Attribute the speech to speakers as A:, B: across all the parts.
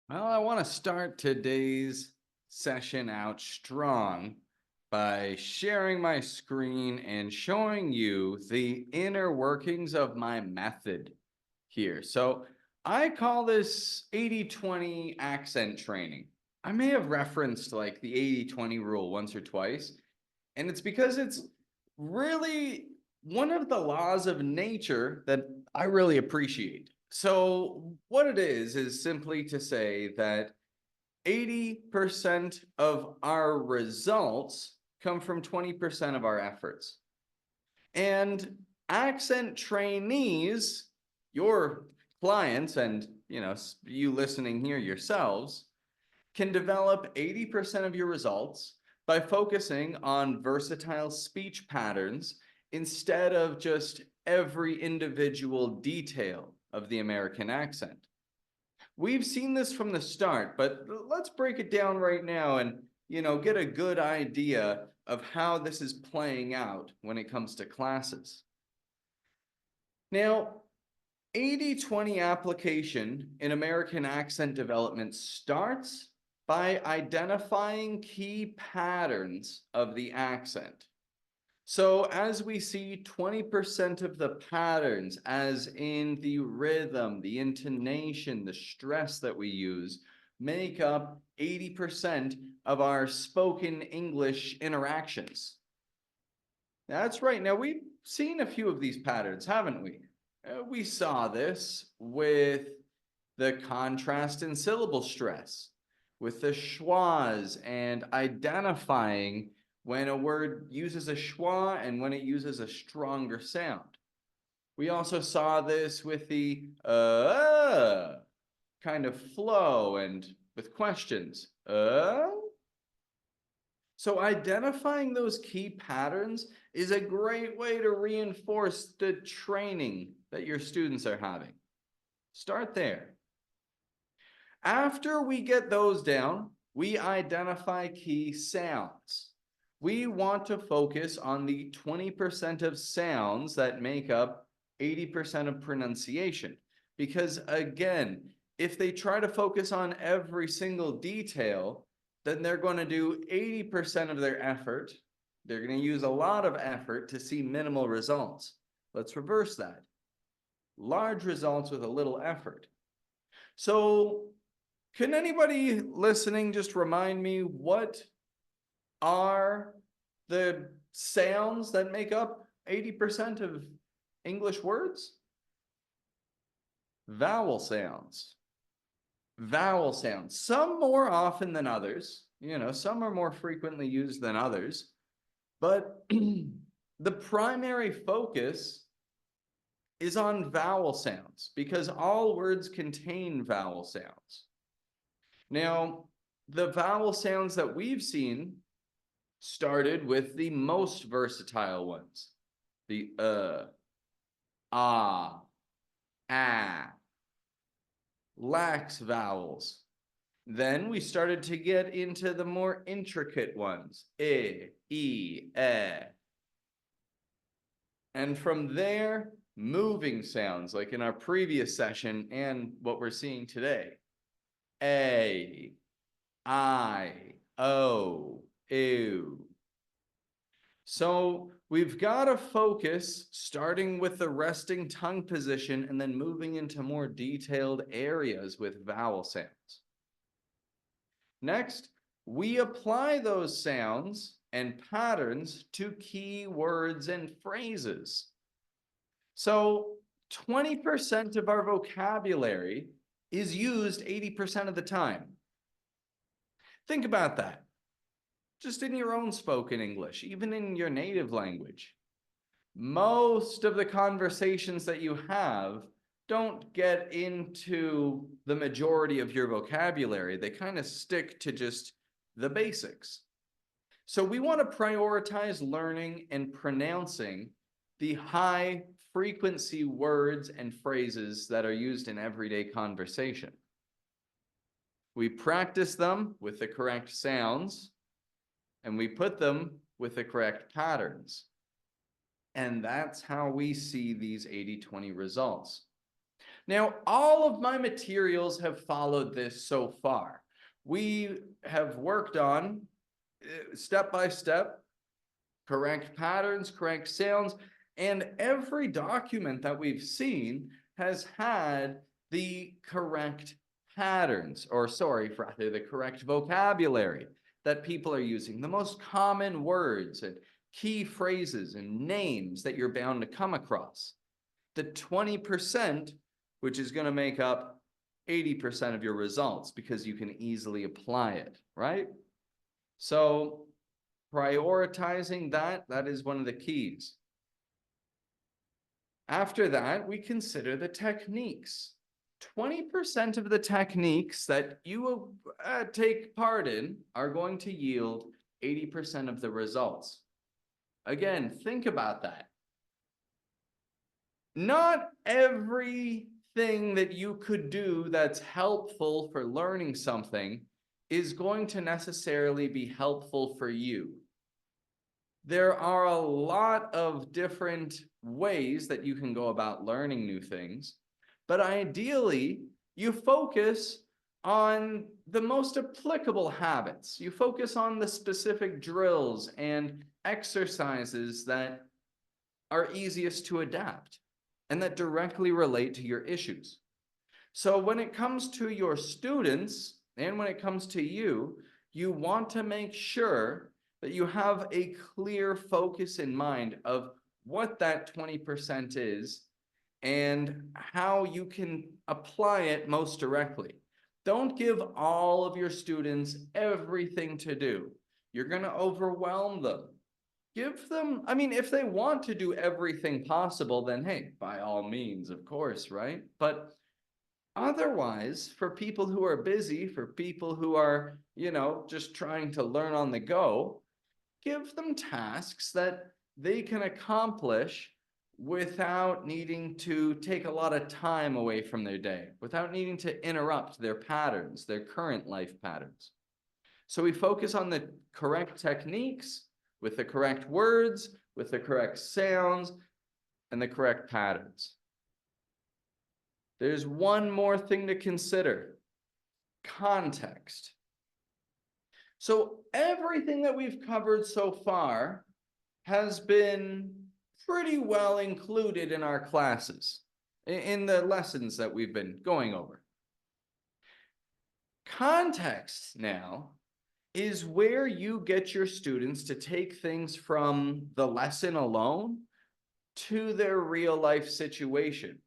A: Well, I want to start today's session out strong by sharing my screen and showing you the inner workings of my method here. So I call this 80-20 accent training. I may have referenced like the 80-20 rule once or twice, and it's because it's really one of the laws of nature that I really appreciate. So, what it is simply to say that 80% of our results come from 20% of our efforts. And accent trainees, your clients, and you listening here yourselves, can develop 80% of your results by focusing on versatile speech patterns instead of just every individual detail of the American accent. We've seen this from the start, but let's break it down right now and, get a good idea of how this is playing out when it comes to classes. Now, 80-20 application in American accent development starts by identifying key patterns of the accent. So as we see, 20% of the patterns, as in the rhythm, the intonation, the stress that we use, make up 80% of our spoken English interactions. That's right. Now, we've seen a few of these patterns, haven't we? We saw this with the contrast in syllable stress, with the schwas and identifying when a word uses a schwa and when it uses a stronger sound. We also saw this with the kind of flow and with questions. So identifying those key patterns is a great way to reinforce the training that your students are having. Start there. After we get those down, we identify key sounds. We want to focus on the 20% of sounds that make up 80% of pronunciation. Because again, if they try to focus on every single detail, then they're going to do 80% of their effort. They're going to use a lot of effort to see minimal results. Let's reverse that. Large results with a little effort. So, can anybody listening just remind me what are the sounds that make up 80% of English words? Vowel sounds. Vowel sounds. Some more often than others. Some are more frequently used than others. But the primary focus is on vowel sounds because all words contain vowel sounds. Now, the vowel sounds that we've seen started with the most versatile ones. The ah, lax vowels. Then we started to get into the more intricate ones. E, e. And from there, moving sounds like in our previous session and what we're seeing today. A, I, O, ew. So we've got to focus starting with the resting tongue position and then moving into more detailed areas with vowel sounds. Next, we apply those sounds and patterns to key words and phrases. So 20% of our vocabulary is used 80% of the time. Think about that. Just in your own spoken English, even in your native language. Most of the conversations that you have don't get into the majority of your vocabulary. They kind of stick to just the basics. So we want to prioritize learning and pronouncing the high frequency words and phrases that are used in everyday conversation. We practice them with the correct sounds, and we put them with the correct patterns. And that's how we see these 80-20 results. Now, all of my materials have followed this so far. We have worked on step by step, correct patterns, correct sounds, and every document that we've seen has had the correct patterns, or sorry, rather the correct vocabulary that people are using, the most common words and key phrases and names that you're bound to come across. The 20%, which is going to make up 80% of your results because you can easily apply it, right? So prioritizing that is one of the keys. After that, we consider the techniques. 20% of the techniques that you will take part in are going to yield 80% of the results. Again, think about that. Not everything that you could do that's helpful for learning something is going to necessarily be helpful for you. There are a lot of different ways that you can go about learning new things, but ideally, you focus on the most applicable habits. You focus on the specific drills and exercises that are easiest to adapt and that directly relate to your issues. So when it comes to your students and when it comes to you, you want to make sure that you have a clear focus in mind of what that 20% is and how you can apply it most directly. Don't give all of your students everything to do. You're going to overwhelm them. Give them, I mean, if they want to do everything possible, then hey, by all means, of course, right? But otherwise, for people who are busy, for people who are, just trying to learn on the go, give them tasks that they can accomplish without needing to take a lot of time away from their day, without needing to interrupt their patterns, their current life patterns. So we focus on the correct techniques with the correct words, with the correct sounds, and the correct patterns. There's one more thing to consider: context. So everything that we've covered so far has been pretty well included in our classes, in the lessons that we've been going over. Context now is where you get your students to take things from the lesson alone to their real life situation.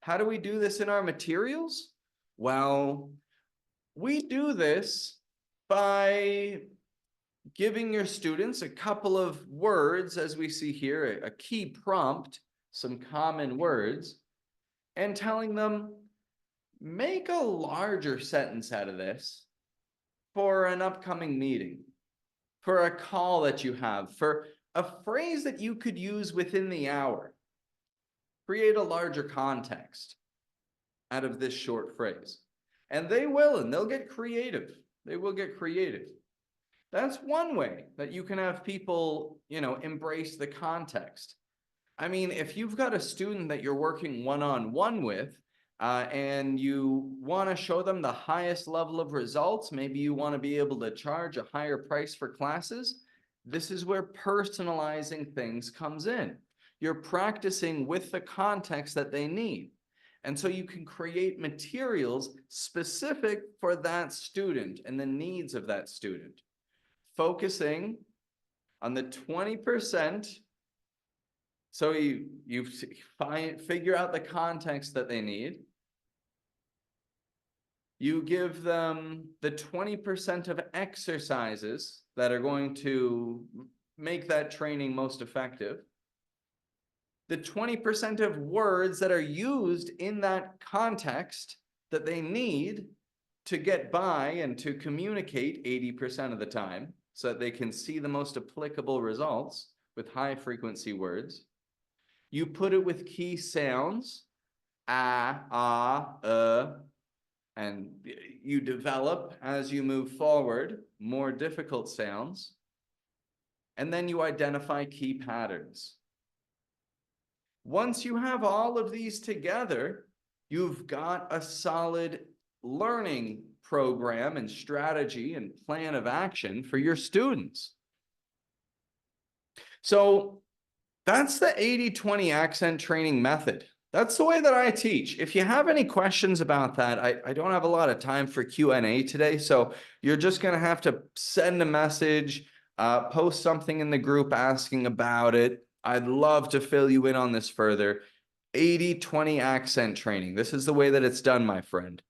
A: How do we do this in our materials? Well, we do this by giving your students a couple of words, as we see here, a key prompt, some common words, and telling them, make a larger sentence out of this for an upcoming meeting, for a call that you have, for a phrase that you could use within the hour. Create a larger context out of this short phrase. And they will, and they'll get creative. They will get creative. That's one way that you can have people, embrace the context. I mean, if you've got a student that you're working one-on-one with, and you want to show them the highest level of results, maybe you want to be able to charge a higher price for classes, this is where personalizing things comes in. You're practicing with the context that they need. And so you can create materials specific for that student and the needs of that student, focusing on the 20%. So you figure out the context that they need. You give them the 20% of exercises that are going to make that training most effective. The 20% of words that are used in that context that they need to get by and to communicate 80% of the time so that they can see the most applicable results with high frequency words. You put it with key sounds, and you develop, as you move forward, more difficult sounds. And then you identify key patterns. Once you have all of these together, you've got a solid learning program and strategy and plan of action for your students. So that's the 80-20 accent training method. That's the way that I teach. If you have any questions about that, I don't have a lot of time for Q&A today. So you're just going to have to send a message, post something in the group asking about it. I'd love to fill you in on this further. 80-20 accent training. This is the way that it's done, my friend.